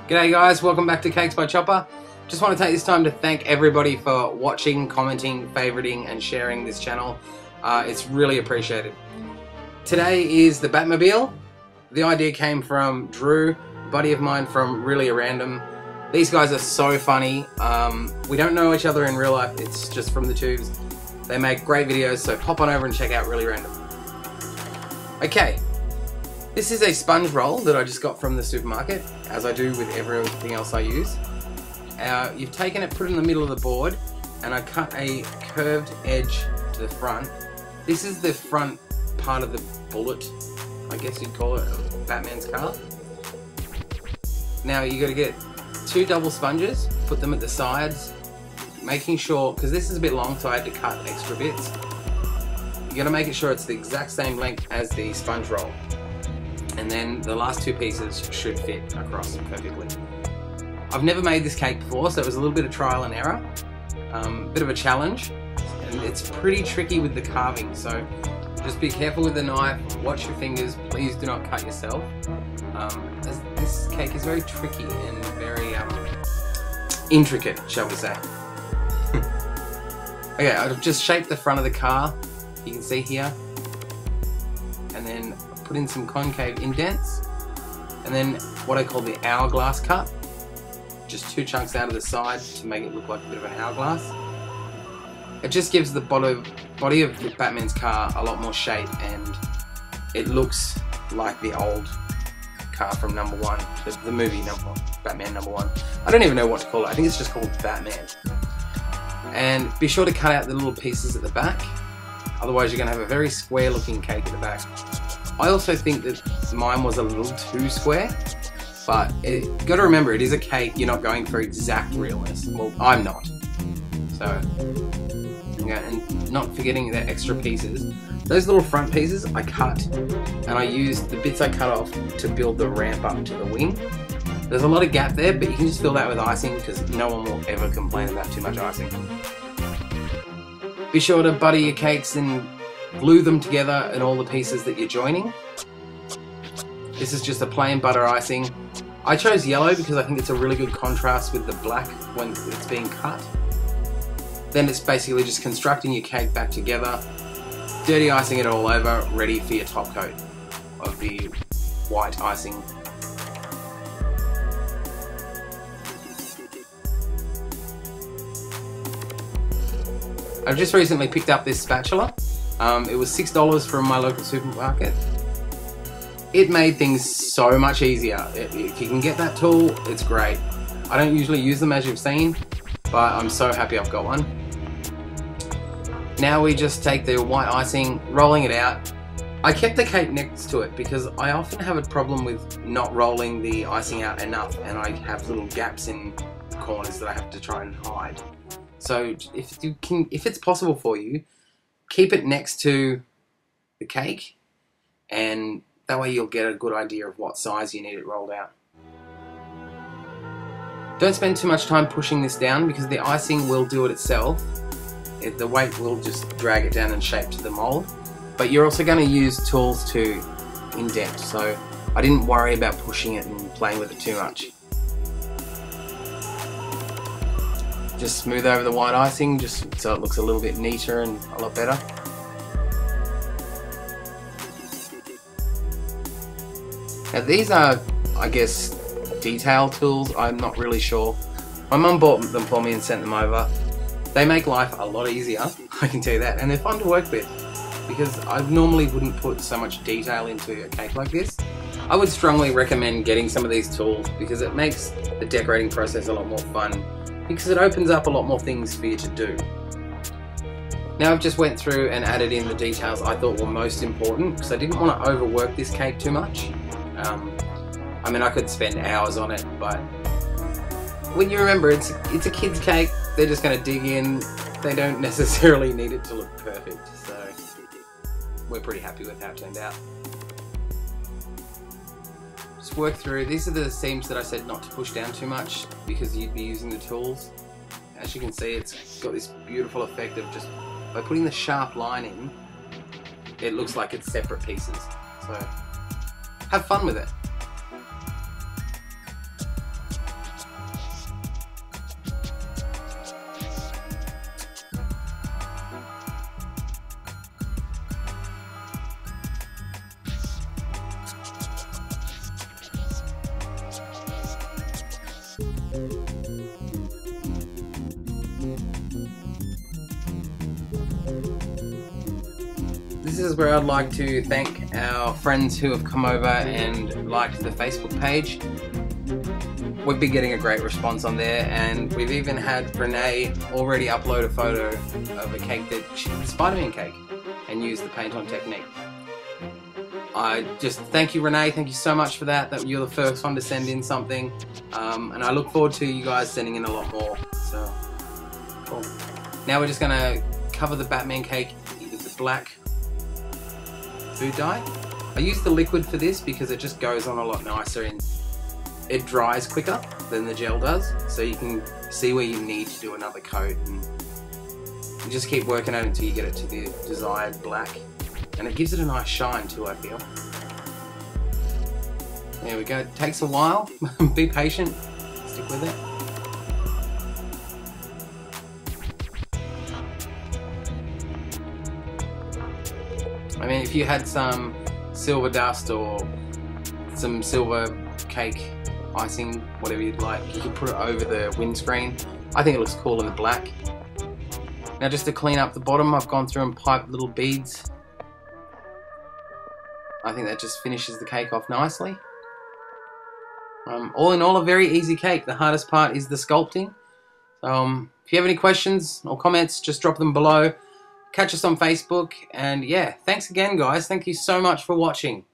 G'day guys, welcome back to CakesByChoppA. Just want to take this time to thank everybody for watching, commenting, favoriting and sharing this channel. It's really appreciated. Today is the Batmobile. The idea came from Drew, a buddy of mine from Really a Random. These guys are so funny. We don't know each other in real life, it's just from the tubes. They make great videos, so pop on over and check out Really Random. Okay. This is a sponge roll that I just got from the supermarket, as I do with everything else I use. You've taken it, put it in the middle of the board, and I cut a curved edge to the front. This is the front part of the bullet, I guess you'd call it, of Batman's car. Now you got to get two double sponges, put them at the sides, making sure, because this is a bit long so I had to cut extra bits. You got to make it sure it's the exact same length as the sponge roll. And then the last two pieces should fit across perfectly. I've never made this cake before, so it was a little bit of trial and error. Bit of a challenge, and it's pretty tricky with the carving, so just be careful with the knife, watch your fingers, please do not cut yourself. This cake is very tricky and very intricate, shall we say. Okay, I've just shaped the front of the car, you can see here, and then put in some concave indents, and then what I call the hourglass cut, just two chunks out of the side to make it look like a bit of an hourglass. It just gives the body of Batman's car a lot more shape, and it looks like the old car from number one, the movie Batman number one. I don't even know what to call it, I think it's just called Batman. And be sure to cut out the little pieces at the back, otherwise you're going to have a very square looking cake at the back. I also think that mine was a little too square, but you've got to remember, it is a cake, you're not going for exact realness. Well, I'm not. So, yeah, and not forgetting the extra pieces. Those little front pieces I cut, and I used the bits I cut off to build the ramp up to the wing. There's a lot of gap there, but you can just fill that with icing because no one will ever complain about too much icing. Be sure to butter your cakes and glue them together in all the pieces that you're joining. This is just a plain butter icing. I chose yellow because I think it's a really good contrast with the black when it's being cut. Then it's basically just constructing your cake back together, dirty icing it all over, ready for your top coat of the white icing. I've just recently picked up this spatula. It was $6 from my local supermarket. It made things so much easier. If you can get that tool, it's great. I don't usually use them, as you've seen, but I'm so happy I've got one. Now we just take the white icing, rolling it out. I kept the cake next to it because I often have a problem with not rolling the icing out enough, and I have little gaps in the corners that I have to try and hide. So if it's possible for you, keep it next to the cake, and that way you'll get a good idea of what size you need it rolled out. Don't spend too much time pushing this down because the icing will do it itself. The weight will just drag it down and shape to the mold. But you're also going to use tools to indent, so I didn't worry about pushing it and playing with it too much. Just smooth over the white icing just so it looks a little bit neater and a lot better. Now these are, I guess, detail tools, I'm not really sure. My mum bought them for me and sent them over. They make life a lot easier, I can tell you that, and they're fun to work with because I normally wouldn't put so much detail into a cake like this. I would strongly recommend getting some of these tools because it makes the decorating process a lot more fun, because it opens up a lot more things for you to do. Now I've just went through and added in the details I thought were most important because I didn't want to overwork this cake too much. I mean, I could spend hours on it, but when you remember it's a kid's cake, they're just going to dig in. They don't necessarily need it to look perfect, so we're pretty happy with how it turned out. Just work through. These are the seams that I said not to push down too much because you'd be using the tools. As you can see, it's got this beautiful effect of just by putting the sharp line in, it looks like it's separate pieces. So have fun with it. This is where I'd like to thank our friends who have come over and liked the Facebook page. We've been getting a great response on there, and we've even had Renee already upload a photo of a cake that Spider-Man cake and use the paint on technique. I just thank you, Renee, thank you so much for that you're the first one to send in something, and I look forward to you guys sending in a lot more. So cool. Now we're just going to cover the Batman cake with the black food dye. I use the liquid for this because it just goes on a lot nicer and it dries quicker than the gel does, so you can see where you need to do another coat, and you just keep working at it until you get it to the desired black, and it gives it a nice shine too, I feel. There we go. It takes a while. Be patient, stick with it. I mean, if you had some silver dust or some silver cake icing, whatever you'd like, you could put it over the windscreen. I think it looks cool in the black. Now just to clean up the bottom, I've gone through and piped little beads. I think that just finishes the cake off nicely. All in all, a very easy cake. The hardest part is the sculpting. If you have any questions or comments, just drop them below. Catch us on Facebook, and yeah, thanks again guys. Thank you so much for watching.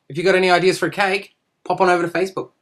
If you got any ideas for a cake, pop on over to Facebook.